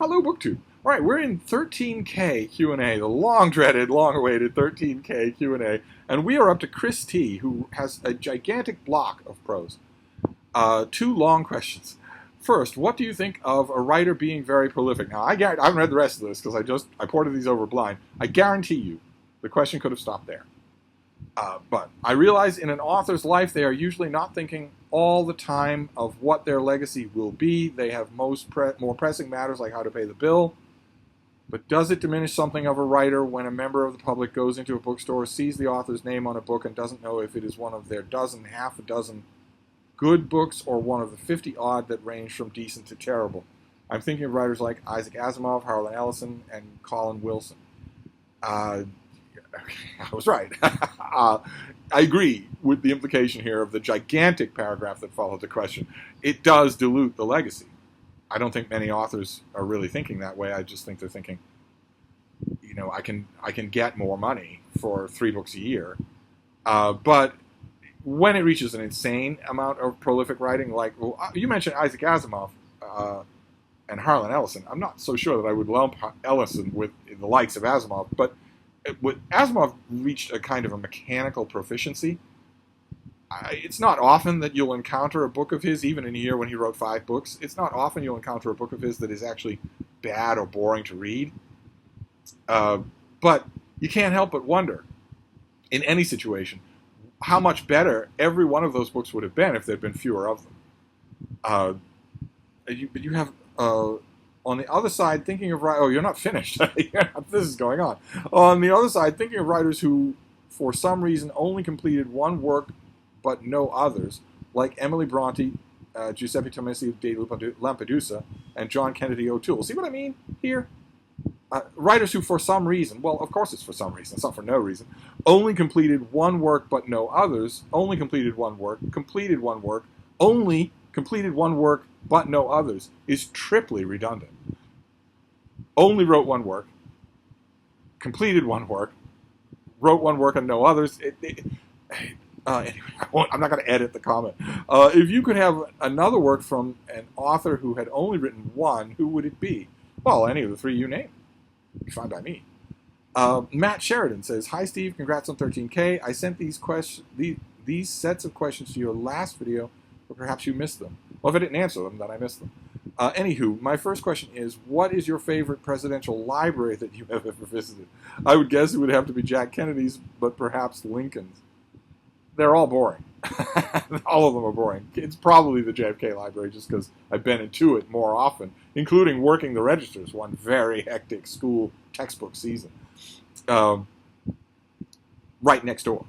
Hello, BookTube. All right, we're in 13K Q&A, the long-dreaded, long-awaited 13K Q&A, and we are up to Chris T, who has a gigantic block of prose. Two long questions. First, what do you think of a writer being very prolific? Now, I haven't read the rest of this because I ported these over blind. I guarantee you the question could have stopped there. But I realize in an author's life, they are usually not thinking all the time of what their legacy will be. They have more pressing matters like how to pay the bill. But does it diminish something of a writer when a member of the public goes into a bookstore, sees the author's name on a book, and doesn't know if it is one of their half a dozen good books or one of the 50-odd that range from decent to terrible? I'm thinking of writers like Isaac Asimov, Harlan Ellison, and Colin Wilson. I was right. I agree with the implication here of the gigantic paragraph that followed the question. It does dilute the legacy. I don't think many authors are really thinking that way. I just think they're thinking, I can get more money for 3 books a year. But when it reaches an insane amount of prolific writing, like you mentioned Isaac Asimov and Harlan Ellison, I'm not so sure that I would lump Ellison with the likes of Asimov, but Asimov reached a kind of a mechanical proficiency. It's not often that you'll encounter a book of his, even in a year when he wrote 5 books, it's not often you'll encounter a book of his that is actually bad or boring to read. But you can't help but wonder, in any situation, how much better every one of those books would have been if there had been fewer of them. But you have... on the other side, thinking of writers... Oh, you're not finished. This is going on. On the other side, thinking of writers who, for some reason, only completed one work but no others, like Emily Bronte, Giuseppe Tomasi de Lampedusa, and John Kennedy O'Toole. See what I mean here? Writers who, for some reason... Well, of course it's for some reason. It's not for no reason. Only completed one work but no others. Only completed one work. Completed one work. Only completed one work but no others is triply redundant. Only wrote one work, completed one work, wrote one work and no others. Anyway, I'm not going to edit the comment. If you could have another work from an author who had only written one, who would it be? Well, any of the 3 you named. Be fine by me. Matt Sheridan says, "Hi Steve, congrats on 13K. I sent these sets of questions to your last video, but perhaps you missed them. Well, if I didn't answer them, then I missed them. Anywho, my first question is, what is your favorite presidential library that you have ever visited? I would guess it would have to be Jack Kennedy's, but perhaps Lincoln's. They're all boring. All of them are boring. It's probably the JFK library, just because I've been into it more often, including working the registers one very hectic school textbook season. Right next door.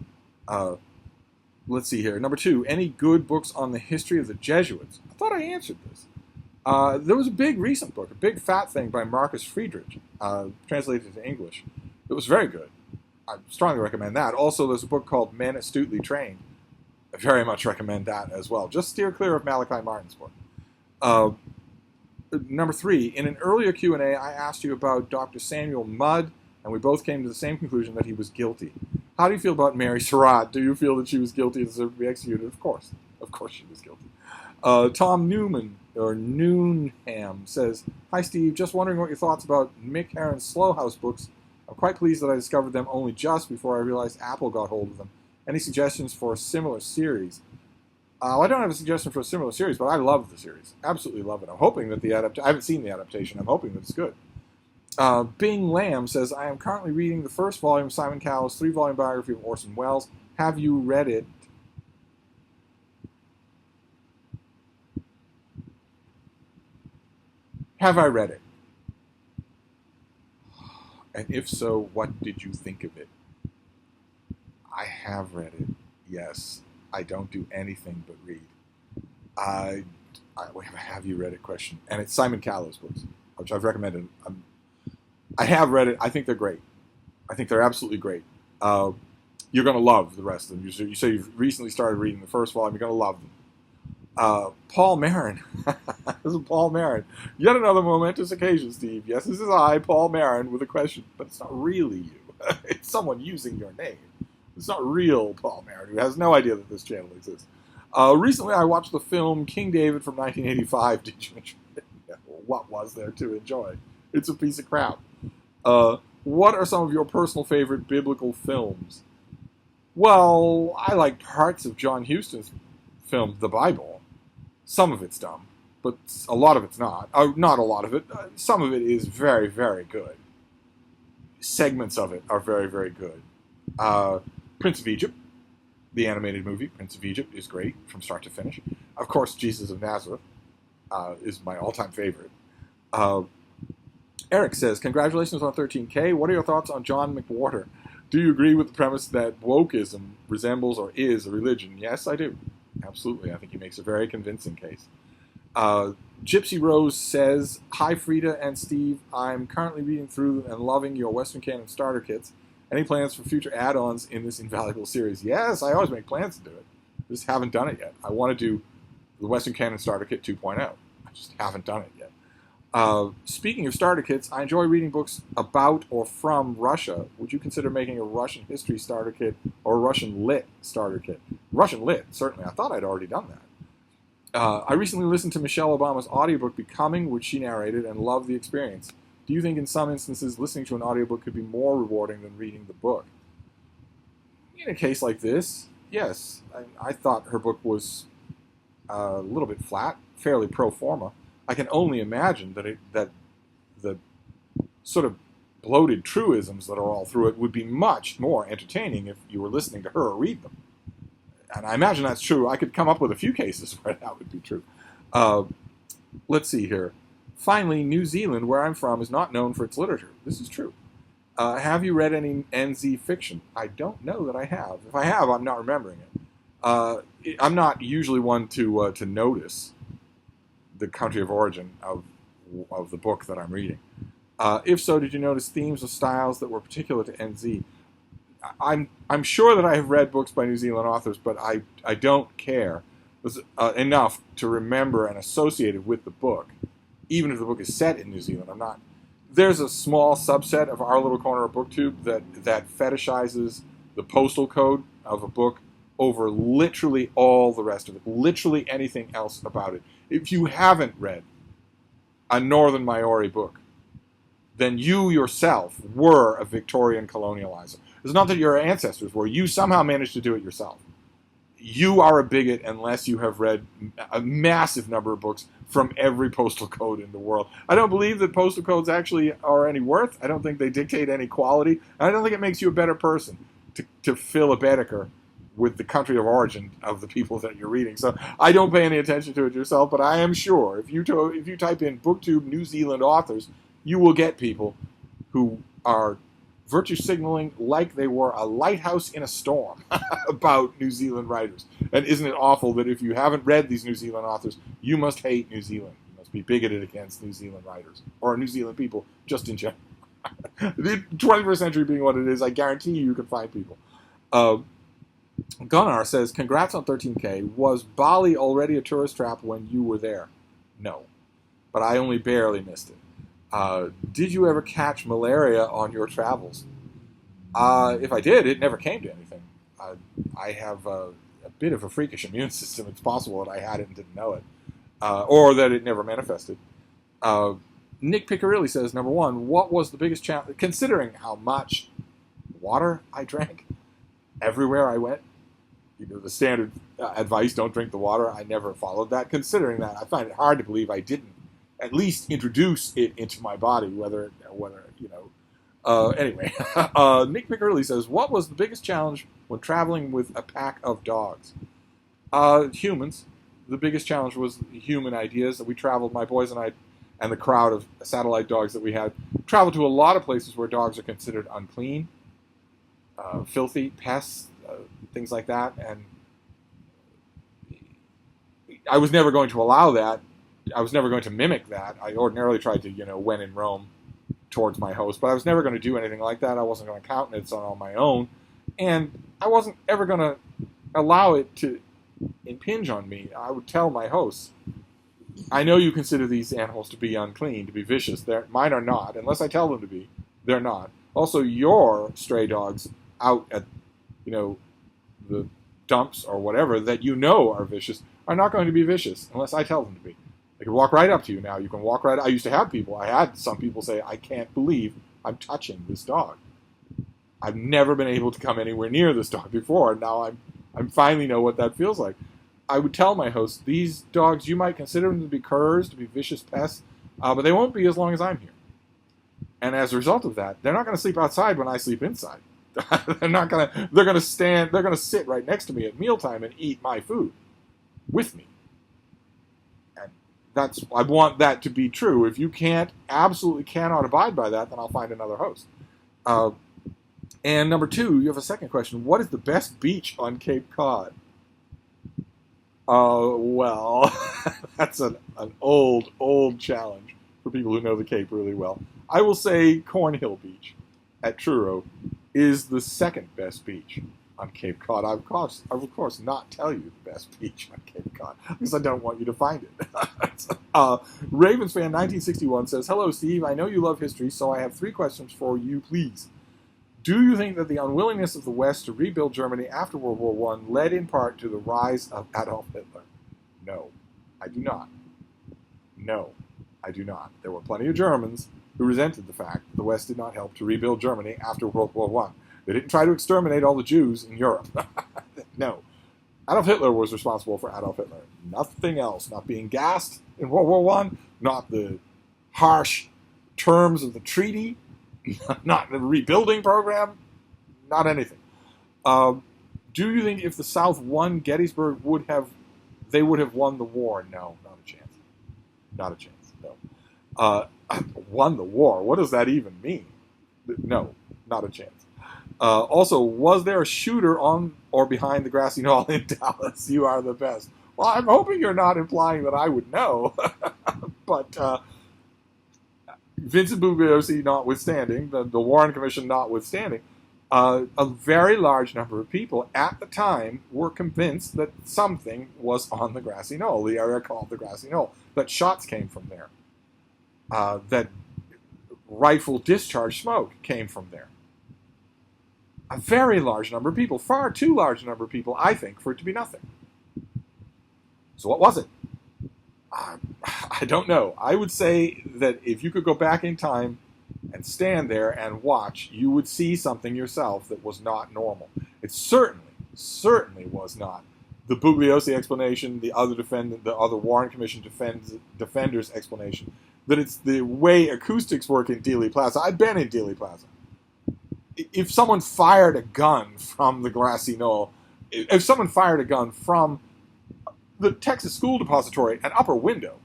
Let's see here. Number 2, any good books on the history of the Jesuits? I thought I answered this. There was a big recent book, a big fat thing by Marcus Friedrich, translated into English. It was very good. I strongly recommend that. Also, there's a book called Men Astutely Trained. I very much recommend that as well. Just steer clear of Malachi Martin's book. Number 3, in an earlier Q&A, I asked you about Dr. Samuel Mudd, and we both came to the same conclusion that he was guilty. How do you feel about Mary Surratt? Do you feel that she was guilty and deserved to be executed? Of course. Of course she was guilty. Tom Newman, or Noonham, says, "Hi Steve, just wondering what your thoughts about Mick Herron's Slow House books. I'm quite pleased that I discovered them only just before I realized Apple got hold of them. Any suggestions for a similar series?" I don't have a suggestion for a similar series, but I love the series. Absolutely love it. I'm hoping that I haven't seen the adaptation. I'm hoping that it's good. Bing Lamb says, "I am currently reading the first volume of Simon Cowell's 3-volume biography of Orson Welles. Have you read it?" Have I read it? And if so, what did you think of it? I have read it. Yes. I don't do anything but read. We have a "have you read it" question. And it's Simon Cowell's books, which I've recommended. I have read it. I think they're great. I think they're absolutely great. You're going to love the rest of them. You say you've recently started reading the first volume. You're going to love them. Paul Marin. This is Paul Marin. Yet another momentous occasion, Steve. Yes, this is I, Paul Marin, with a question, but it's not really you. It's someone using your name. It's not real Paul Marin, who has no idea that this channel exists. Recently, I watched the film King David from 1985. Did you enjoy it? What was there to enjoy? It's a piece of crap. What are some of your personal favorite biblical films? Well, I like parts of John Huston's film, The Bible. Some of it's dumb, but a lot of it's not. Not a lot of it. Some of it is very, very good. Segments of it are very, very good. Prince of Egypt, the animated movie, Prince of Egypt, is great from start to finish. Of course, Jesus of Nazareth is my all-time favorite. Eric says, congratulations on 13K. What are your thoughts on John McWhorter? Do you agree with the premise that wokeism resembles or is a religion? Yes, I do. Absolutely. I think he makes a very convincing case. Gypsy Rose says, hi, Frida and Steve. I'm currently reading through and loving your Western Canon starter kits. Any plans for future add-ons in this invaluable series? Yes, I always make plans to do it. Just haven't done it yet. I want to do the Western Canon starter kit 2.0. I just haven't done it yet. Speaking of starter kits, I enjoy reading books about or from Russia. Would you consider making a Russian history starter kit or a Russian lit starter kit? Russian lit, certainly. I thought I'd already done that. I recently listened to Michelle Obama's audiobook Becoming, which she narrated, and loved the experience. Do you think in some instances listening to an audiobook could be more rewarding than reading the book? In a case like this, yes. I thought her book was a little bit flat, fairly pro forma. I can only imagine that the sort of bloated truisms that are all through it would be much more entertaining if you were listening to her read them. And I imagine that's true. I could come up with a few cases where that would be true. Let's see here. Finally, New Zealand, where I'm from, is not known for its literature. This is true. Have you read any NZ fiction? I don't know that I have. If I have, I'm not remembering it. I'm not usually one to notice the country of origin of the book that I'm reading. If so, did you notice themes or styles that were particular to NZ? I'm sure that I have read books by New Zealand authors, but I don't care enough to remember and associate it with the book, even if the book is set in New Zealand. I'm not. There's a small subset of our little corner of BookTube that fetishizes the postal code of a book over literally all the rest of it, literally anything else about it. If you haven't read a Northern Maori book, then you yourself were a Victorian colonializer. It's not that your ancestors were. You somehow managed to do it yourself. You are a bigot unless you have read a massive number of books from every postal code in the world. I don't believe that postal codes actually are any worth. I don't think they dictate any quality. And I don't think it makes you a better person to fill a Baedeker with the country of origin of the people that you're reading. So I don't pay any attention to it yourself, but I am sure if you type in BookTube New Zealand authors, you will get people who are virtue signaling like they were a lighthouse in a storm about New Zealand writers. And isn't it awful that if you haven't read these New Zealand authors, you must hate New Zealand. You must be bigoted against New Zealand writers or New Zealand people just in general. The 21st century being what it is, I guarantee you can find people. Gunnar says, congrats on 13K. Was Bali already a tourist trap when you were there? No, but I only barely missed it. Did you ever catch malaria on your travels? If I did, it never came to anything. I have a bit of a freakish immune system. It's possible that I had it and didn't know it, or that it never manifested. Nick Piccarilli says, number one, what was the biggest challenge, considering how much water I drank everywhere I went? You know, the standard advice, don't drink the water. I never followed that. Considering that, I find it hard to believe I didn't at least introduce it into my body, whether you know. Anyway, Nick Piccarilli says, what was the biggest challenge when traveling with a pack of dogs? Humans. The biggest challenge was human ideas. That we traveled, my boys and I, and the crowd of satellite dogs that we had, traveled to a lot of places where dogs are considered unclean, filthy, pests, things like that. And I was never going to allow that. I was never going to mimic that. I ordinarily tried to, when in Rome, towards my host, but I was never going to do anything like that. I wasn't going to countenance on my own, and I wasn't ever going to allow it to impinge on me. I would tell my hosts, I know you consider these animals to be unclean, to be vicious. Mine are not. Unless I tell them to be, they're not. Also, your stray dogs out at, the dumps or whatever that are vicious are not going to be vicious unless I tell them to be. They can walk right up to you now. You can walk right. I used to have people. I had some people say, "I can't believe I'm touching this dog. I've never been able to come anywhere near this dog before. And now I'm finally know what that feels like." I would tell my hosts, "These dogs, you might consider them to be curs, to be vicious pests, but they won't be as long as I'm here." And as a result of that, they're not going to sleep outside when I sleep inside. They're not going to. They're going to stand. They're going to sit right next to me at mealtime and eat my food with me. And I want that to be true. If you absolutely cannot abide by that, then I'll find another host. And number two, you have a second question. What is the best beach on Cape Cod? Well, that's an old challenge for people who know the Cape really well. I will say Cornhill Beach at Truro is the second best beach on Cape Cod. I will, of course, not tell you the best beach on Cape Cod because I don't want you to find it. Ravens fan 1961 says, "Hello, Steve. I know you love history, so I have 3 questions for you, please. Do you think that the unwillingness of the West to rebuild Germany after World War I led in part to the rise of Adolf Hitler?" No, I do not. No, I do not. There were plenty of Germans who resented the fact that the West did not help to rebuild Germany after World War I. They didn't try to exterminate all the Jews in Europe. No. Adolf Hitler was responsible for Adolf Hitler. Nothing else. Not being gassed in World War I, not the harsh terms of the treaty, not the rebuilding program, not anything. Do you think if the South won Gettysburg, they would have won the war? No, not a chance. Not a chance, no. Won the war? What does that even mean? No, not a chance. Also, was there a shooter on or behind the grassy knoll in Dallas? You are the best. Well, I'm hoping you're not implying that I would know. But Vincent Bugliosi notwithstanding, the Warren Commission notwithstanding, a very large number of people at the time were convinced that something was on the grassy knoll, the area called the grassy knoll, that shots came from there, that rifle discharge smoke came from there. A very large number of people, far too large a number of people, I think, for it to be nothing. So what was it? I don't know. I would say that if you could go back in time and stand there and watch, you would see something yourself that was not normal. It certainly was not the Bugliosi explanation, the other Warren Commission defenders explanation, that it's the way acoustics work in Dealey Plaza. I've been in Dealey Plaza. If someone fired a gun from the grassy knoll, if someone fired a gun from the Texas School Depository, an upper window,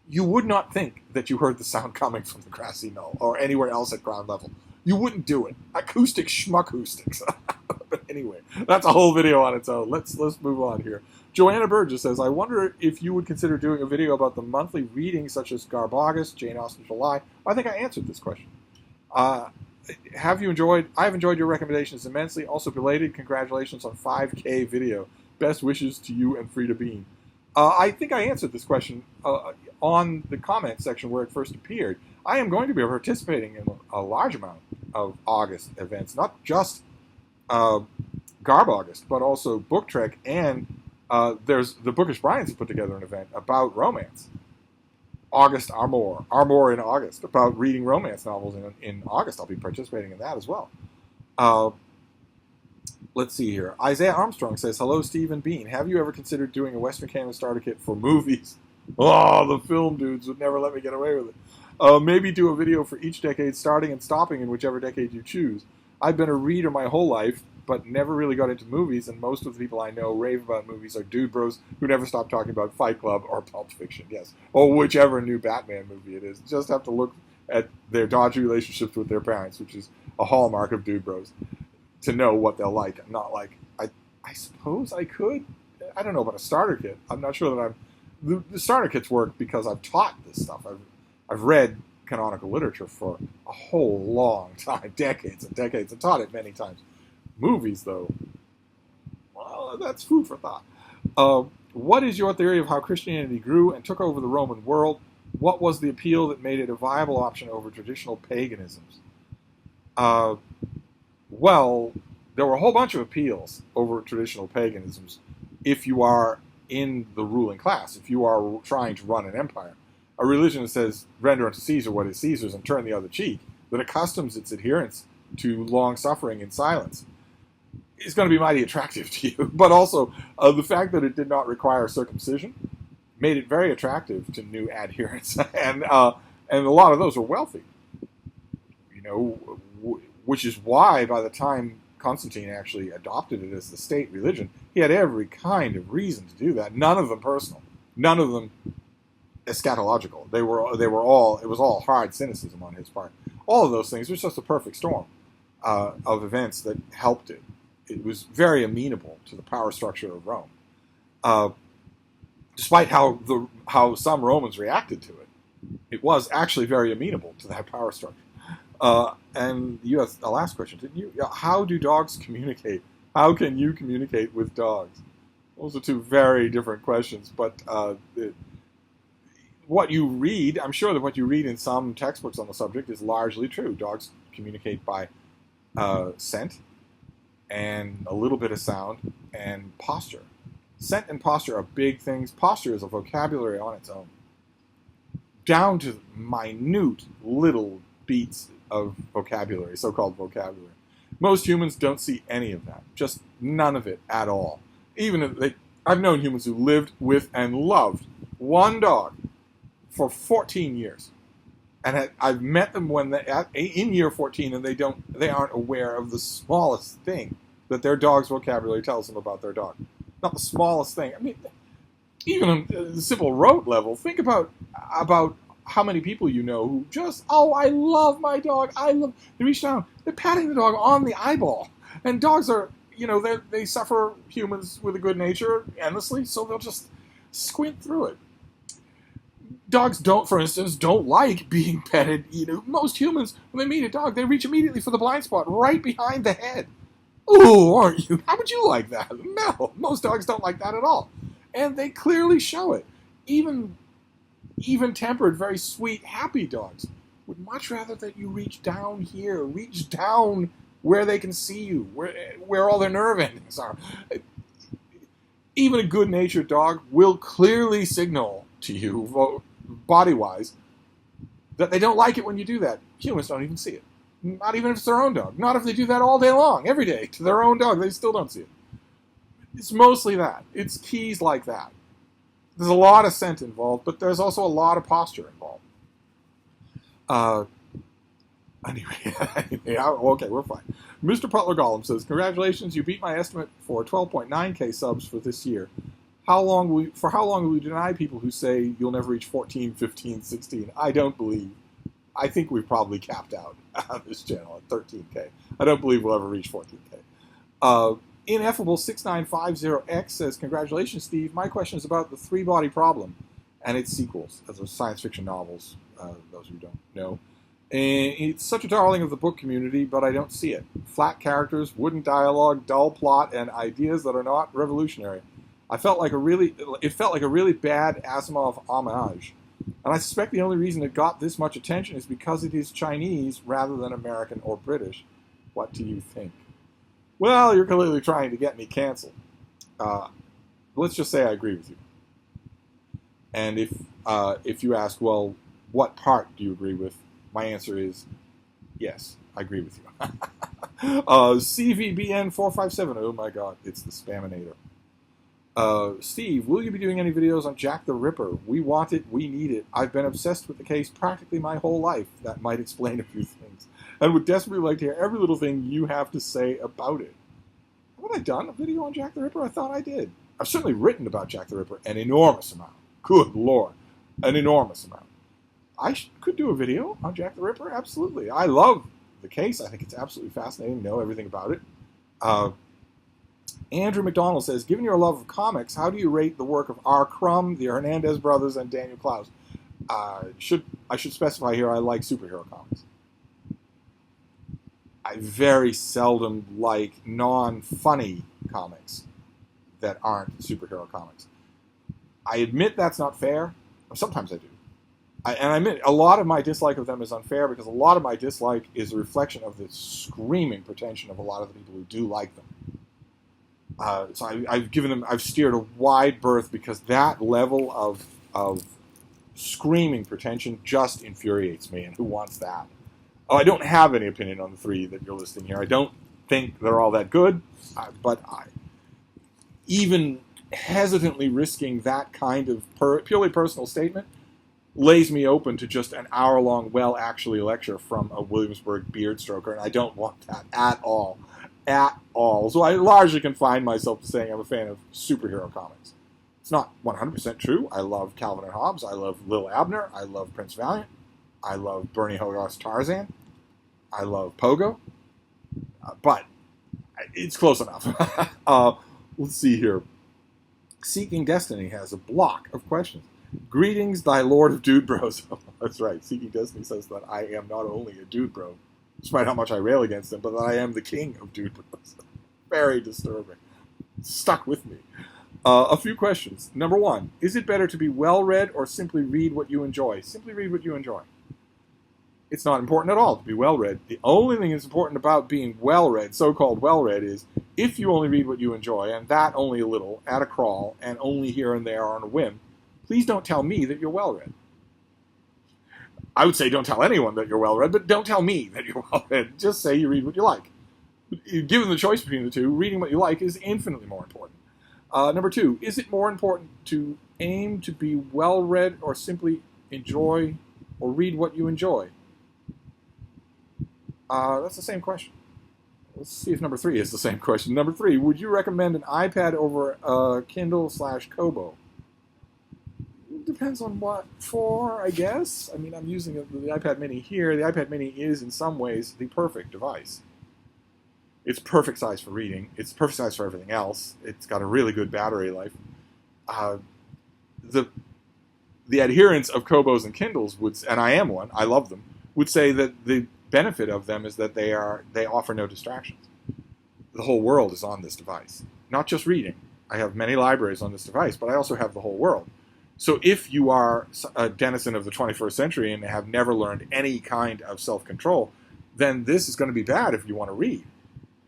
you would not think that you heard the sound coming from the grassy knoll or anywhere else at ground level. You wouldn't do it. Acoustic schmuckustics. But anyway, that's a whole video on its own. Let's move on here. Joanna Burgess says, "I wonder if you would consider doing a video about the monthly readings such as Garb August, Jane Austen July." I think I answered this question. Have you enjoyed? I've enjoyed your recommendations immensely. Also, belated congratulations on 5K video. Best wishes to you and Frida Bean. I think I answered this question on the comment section where it first appeared. I am going to be participating in a large amount of August events, not just Garb August, but also Book Trek, and there's the Bookish Bryans have put together an event about romance. August Armour in August, about reading romance novels in August. I'll be participating in that as well. Let's see here. Isaiah Armstrong says, "Hello, Steve and Bean. Have you ever considered doing a Western Canon starter kit for movies?" Oh, the film dudes would never let me get away with it. Maybe do a video for each decade, starting and stopping in whichever decade you choose. I've been a reader my whole life, but never really got into movies, and most of the people I know rave about movies are dude bros who never stop talking about Fight Club or Pulp Fiction, yes, or whichever new Batman movie it is. Just have to look at their dodgy relationships with their parents, which is a hallmark of dude bros, to know what they'll like and not like. I suppose I could. I don't know about a starter kit. I'm not sure that the starter kits work because I've taught this stuff. I've read canonical literature for a whole long time, decades and decades, and taught it many times. Movies, though, well, that's food for thought. What is your theory of how Christianity grew and took over the Roman world? What was the appeal that made it a viable option over traditional paganisms? Well, there were a whole bunch of appeals over traditional paganisms if you are in the ruling class. If you are trying to run an empire, a religion that says, render unto Caesar what is Caesar's and turn the other cheek, that accustoms its adherents to long suffering in silence, is going to be mighty attractive to you. But also, the fact that it did not require circumcision made it very attractive to new adherents, and a lot of those are wealthy. Which is why by the time Constantine actually adopted it as the state religion, he had every kind of reason to do that. None of them personal, none of them eschatological. They were all, it was all hard cynicism on his part. All of those things was just a perfect storm of events that helped it. It was very amenable to the power structure of Rome. Despite how some Romans reacted to it, it was actually very amenable to that power structure. And you asked the last question, didn't you? How do dogs communicate? How can you communicate with dogs? Those are two very different questions, but what you read, I'm sure that what you read in some textbooks on the subject is largely true. Dogs communicate by scent and a little bit of sound and posture. Scent and posture are big things. Posture is a vocabulary on its own, down to minute little beats of vocabulary, so-called vocabulary. Most humans don't see any of that, just none of it at all. I've known humans who lived with and loved one dog for 14 years, and I've met them in year 14, and they aren't aware of the smallest thing that their dog's vocabulary tells them about their dog. Not the smallest thing. I mean, even on the simple rote level, think about how many people you know who just, I love my dog. They reach down, they're patting the dog on the eyeball. And dogs are, they suffer humans with a good nature endlessly, so they'll just squint through it. Dogs for instance, don't like being petted. Most humans, when they meet a dog, they reach immediately for the blind spot right behind the head. Ooh, aren't you? How would you like that? No, most dogs don't like that at all. And they clearly show it. Even-tempered, very sweet, happy dogs would much rather that you reach down here, reach down where they can see you, where all their nerve endings are. Even a good-natured dog will clearly signal to you, body-wise, that they don't like it when you do that. Humans don't even see it. Not even if it's their own dog. Not if they do that all day long, every day, to their own dog. They still don't see it. It's mostly that. It's keys like that. There's a lot of scent involved, but there's also a lot of posture involved. Anyway, okay, we're fine. Mr. Putler Gollum says, congratulations, you beat my estimate for 12.9k subs for this year. How long will you deny people who say you'll never reach 14, 15, 16? I don't believe. I think we've probably capped out on this channel at 13k. I don't believe we'll ever reach 14k. Ineffable6950X says, congratulations, Steve. My question is about the three-body problem and its sequels, as of science fiction novels, those who don't know. And it's such a darling of the book community, but I don't see it. Flat characters, wooden dialogue, dull plot, and ideas that are not revolutionary. It felt like a really bad Asimov homage. And I suspect the only reason it got this much attention is because it is Chinese rather than American or British. What do you think? Well, you're clearly trying to get me canceled. Let's just say I agree with you. And if you ask, well, what part do you agree with? My answer is yes, I agree with you. CVBN457, oh my god, it's the Spaminator. Steve, will you be doing any videos on Jack the Ripper? We want it, we need it. I've been obsessed with the case practically my whole life. That might explain a few things. And would desperately like to hear every little thing you have to say about it. Haven't I done a video on Jack the Ripper? I thought I did. I've certainly written about Jack the Ripper an enormous amount. Good Lord. An enormous amount. I could do a video on Jack the Ripper, absolutely. I love the case. I think it's absolutely fascinating to know everything about it. Andrew McDonald says, given your love of comics, how do you rate the work of R. Crumb, the Hernandez brothers, and Daniel Clowes? I should specify here I like superhero comics. I very seldom like non-funny comics that aren't superhero comics. I admit that's not fair. Sometimes I do. And I admit a lot of my dislike of them is unfair because a lot of my dislike is a reflection of the screaming pretension of a lot of the people who do like them. So I've steered a wide berth because that level of screaming pretension just infuriates me, and who wants that? Oh, I don't have any opinion on the three that you're listing here. I don't think they're all that good, but even hesitantly risking that kind of purely personal statement lays me open to just an hour-long, actually lecture from a Williamsburg beard stroker, and I don't want that at all. At all. So I largely confine myself to saying I'm a fan of superhero comics. It's not 100% true. I love Calvin and Hobbes. I love Lil Abner. I love Prince Valiant. I love Bernie Hogarth's Tarzan. I love Pogo. But it's close enough. Let's see here. Seeking Destiny has a block of questions. Greetings, thy Lord of Dude Bros. That's right. Seeking Destiny says that I am not only a dude bro, despite how much I rail against him, but that I am the king of dude bros. Very disturbing. Stuck with me. A few questions. Number one, is it better to be well-read or simply read what you enjoy? Simply read what you enjoy. It's not important at all to be well-read. The only thing that's important about being well-read, so-called well-read, is if you only read what you enjoy, and that only a little, at a crawl, and only here and there on a whim, please don't tell me that you're well-read. I would say don't tell anyone that you're well-read, but don't tell me that you're well-read. Just say you read what you like. Given the choice between the two, reading what you like is infinitely more important. Number two, is it more important to aim to be well-read or simply enjoy or read what you enjoy? That's the same question. Let's see if number three is the same question. Number three, would you recommend an iPad over a Kindle/Kobo? Depends on what for, I guess. I mean, I'm using the iPad mini here. The iPad mini is, in some ways, the perfect device. It's perfect size for reading. It's perfect size for everything else. It's got a really good battery life. The adherents of Kobos and Kindles would, and I am one, I love them, would say that the benefit of them is that they offer no distractions. The whole world is on this device. Not just reading. I have many libraries on this device, but I also have the whole world. So if you are a denizen of the 21st century and have never learned any kind of self-control, then this is going to be bad if you want to read,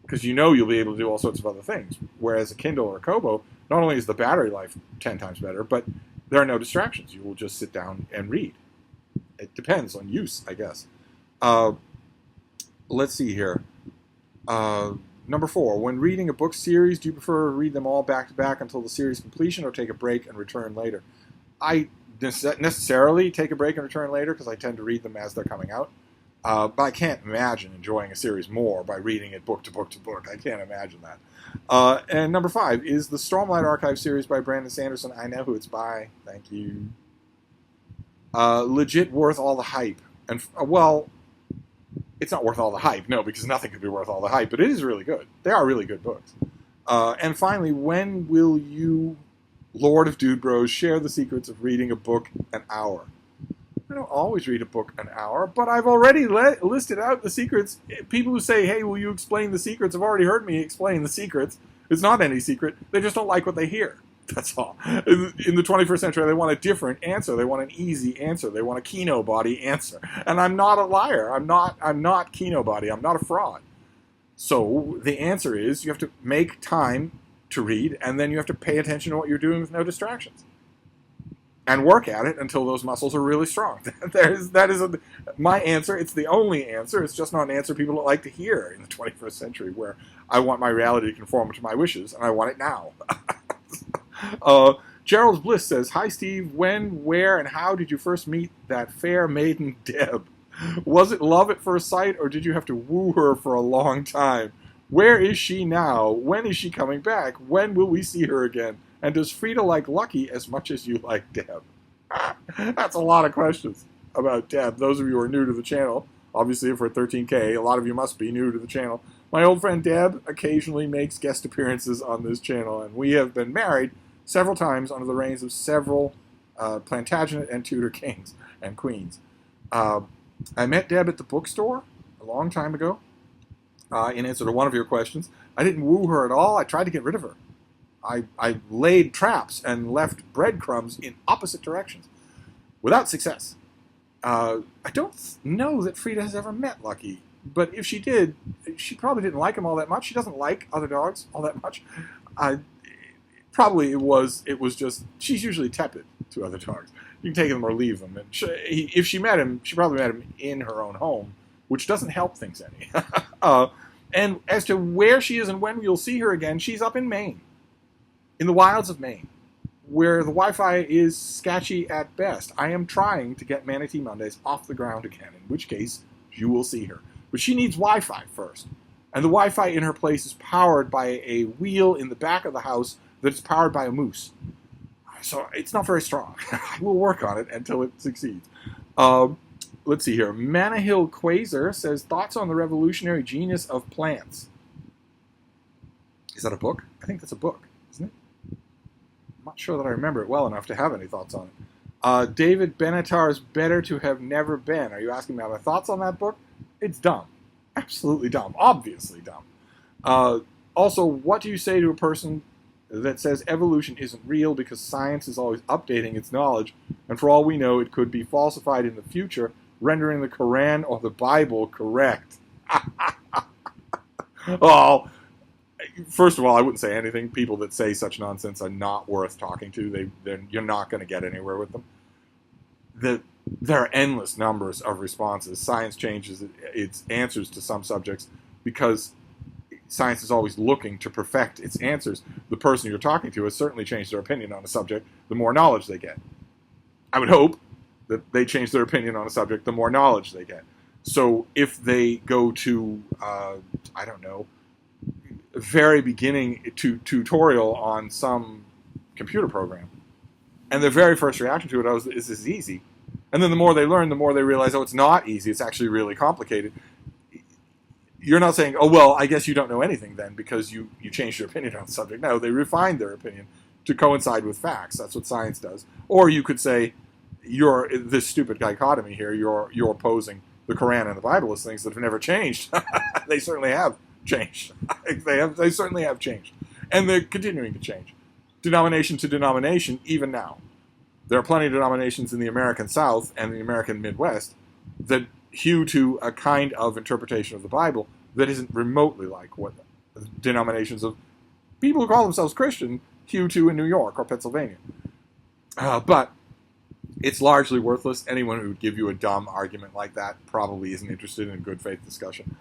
because you know you'll be able to do all sorts of other things. Whereas a Kindle or a Kobo, not only is the battery life 10 times better, but there are no distractions. You will just sit down and read. It depends on use, I guess. Let's see here. Number four, when reading a book series, do you prefer to read them all back-to-back until the series completion or take a break and return later? I necessarily take a break and return later because I tend to read them as they're coming out. But I can't imagine enjoying a series more by reading it book to book to book. I can't imagine that. And number five, is the Stormlight Archive series by Brandon Sanderson, I know who it's by, thank you, legit worth all the hype? And, well, it's not worth all the hype, no, because nothing could be worth all the hype, but it is really good. They are really good books. And finally, when will you, Lord of Dude Bros, share the secrets of reading a book an hour? I don't always read a book an hour, but I've already listed out the secrets. People who say, hey, will you explain the secrets, have already heard me explain the secrets. It's not any secret. They just don't like what they hear. That's all. In the 21st century, they want a different answer. They want an easy answer. They want a Kino body answer. And I'm not a liar. I'm not Kino body. I'm not a fraud. So the answer is you have to make time to read, and then you have to pay attention to what you're doing with no distractions. And work at it until those muscles are really strong. That is my answer. It's the only answer. It's just not an answer people don't like to hear in the 21st century, where I want my reality to conform to my wishes, and I want it now. Gerald Bliss says, hi, Steve. When, where, and how did you first meet that fair maiden Deb? Was it love at first sight, or did you have to woo her for a long time? Where is she now? When is she coming back? When will we see her again? And does Frida like Lucky as much as you like Deb? That's a lot of questions about Deb. Those of you who are new to the channel, obviously if we're at 13K, a lot of you must be new to the channel. My old friend Deb occasionally makes guest appearances on this channel, and we have been married several times under the reigns of several Plantagenet and Tudor kings and queens. I met Deb at the bookstore a long time ago. In answer to one of your questions, I didn't woo her at all. I tried to get rid of her. I laid traps and left breadcrumbs in opposite directions without success. I don't know that Frida has ever met Lucky, but if she did, she probably didn't like him all that much. She doesn't like other dogs all that much. I probably it was just she's usually tepid to other dogs. You can take them or leave them. And if she met him, she probably met him in her own home, which doesn't help things any. And as to where she is and when you'll see her again, she's up in Maine, in the wilds of Maine, where the Wi-Fi is sketchy at best. I am trying to get Manatee Mondays off the ground again, in which case you will see her. But she needs Wi-Fi first. And the Wi-Fi in her place is powered by a wheel in the back of the house that is powered by a moose. So it's not very strong. We'll work on it until it succeeds. Let's see here. Manahill Quasar says, thoughts on the revolutionary genius of plants. Is that a book? I think that's a book, isn't it? I'm not sure that I remember it well enough to have any thoughts on it. David Benatar's Better to Have Never Been. Are you asking me my thoughts on that book? It's dumb. Absolutely dumb. Obviously dumb. Also, what do you say to a person that says evolution isn't real because science is always updating its knowledge, and for all we know, it could be falsified in the future, rendering the Quran or the Bible correct? Oh, first of all, I wouldn't say anything. People that say such nonsense are not worth talking to. You're not going to get anywhere with them. There are endless numbers of responses. Science changes its answers to some subjects because science is always looking to perfect its answers. The person you're talking to has certainly changed their opinion on a subject the more knowledge they get. I would hope that they change their opinion on a subject the more knowledge they get. So if they go to, I don't know, very beginning tutorial on some computer program, and their very first reaction to it is, this is easy. And then the more they learn, the more they realize, oh, it's not easy. It's actually really complicated. You're not saying, oh, well, I guess you don't know anything then because you changed your opinion on the subject. No, they refined their opinion to coincide with facts. That's what science does. Or you could say, you're this stupid dichotomy here. You're opposing the Quran and the Bible as things that have never changed. They certainly have changed. They certainly have changed. And they're continuing to change. Denomination to denomination, even now. There are plenty of denominations in the American South and the American Midwest that hew to a kind of interpretation of the Bible that isn't remotely like what denominations of people who call themselves Christian hew to in New York or Pennsylvania. But it's largely worthless. Anyone who would give you a dumb argument like that probably isn't interested in a good faith discussion.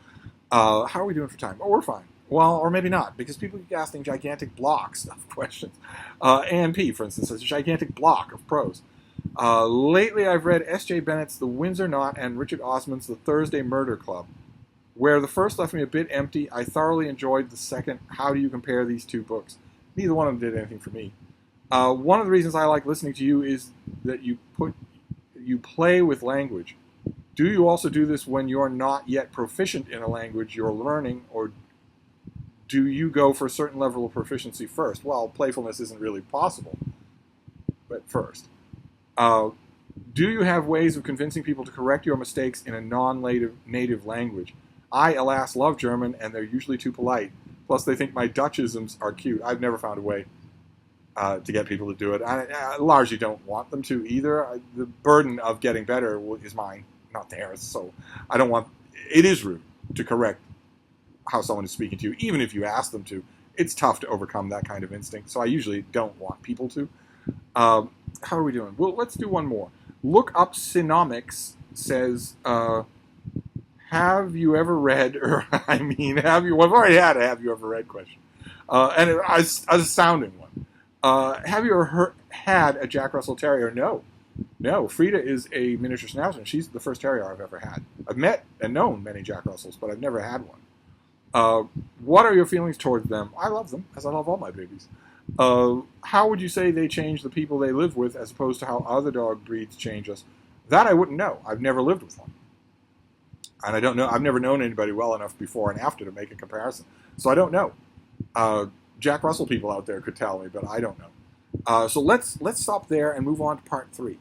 How are we doing for time? Oh, we're fine. Well, or maybe not, because people keep asking gigantic blocks of questions. Ann P., for instance, has a gigantic block of prose. Lately, I've read S.J. Bennett's The Windsor Knot and Richard Osman's The Thursday Murder Club. Where the first left me a bit empty, I thoroughly enjoyed the second. How do you compare these two books? Neither one of them did anything for me. One of the reasons I like listening to you is that you play with language. Do you also do this when you're not yet proficient in a language you're learning, or do you go for a certain level of proficiency first? Well, playfulness isn't really possible, but first. Do you have ways of convincing people to correct your mistakes in a non-native language? I, alas, love German, and they're usually too polite. Plus, they think my Dutchisms are cute. I've never found a way to get people to do it. I largely don't want them to either. The burden of getting better is mine, not theirs. So I don't want... It is rude to correct how someone is speaking to you, even if you ask them to. It's tough to overcome that kind of instinct, so I usually don't want people to. How are we doing? Well, let's do one more. Look Up Synomics says, have you ever read, or I mean, have you, well, I've already had a have you ever read question. And as a sounding one. Have you ever had a Jack Russell Terrier? No. No, Frida is a miniature schnauzer, and she's the first terrier I've ever had. I've met and known many Jack Russells, but I've never had one. What are your feelings towards them? I love them, as I love all my babies. How would you say they change the people they live with as opposed to how other dog breeds change us? That I wouldn't know. I've never lived with one. And I don't know. I've never known anybody well enough before and after to make a comparison. So I don't know. Jack Russell people out there could tell me, but I don't know. So let's stop there and move on to part 3.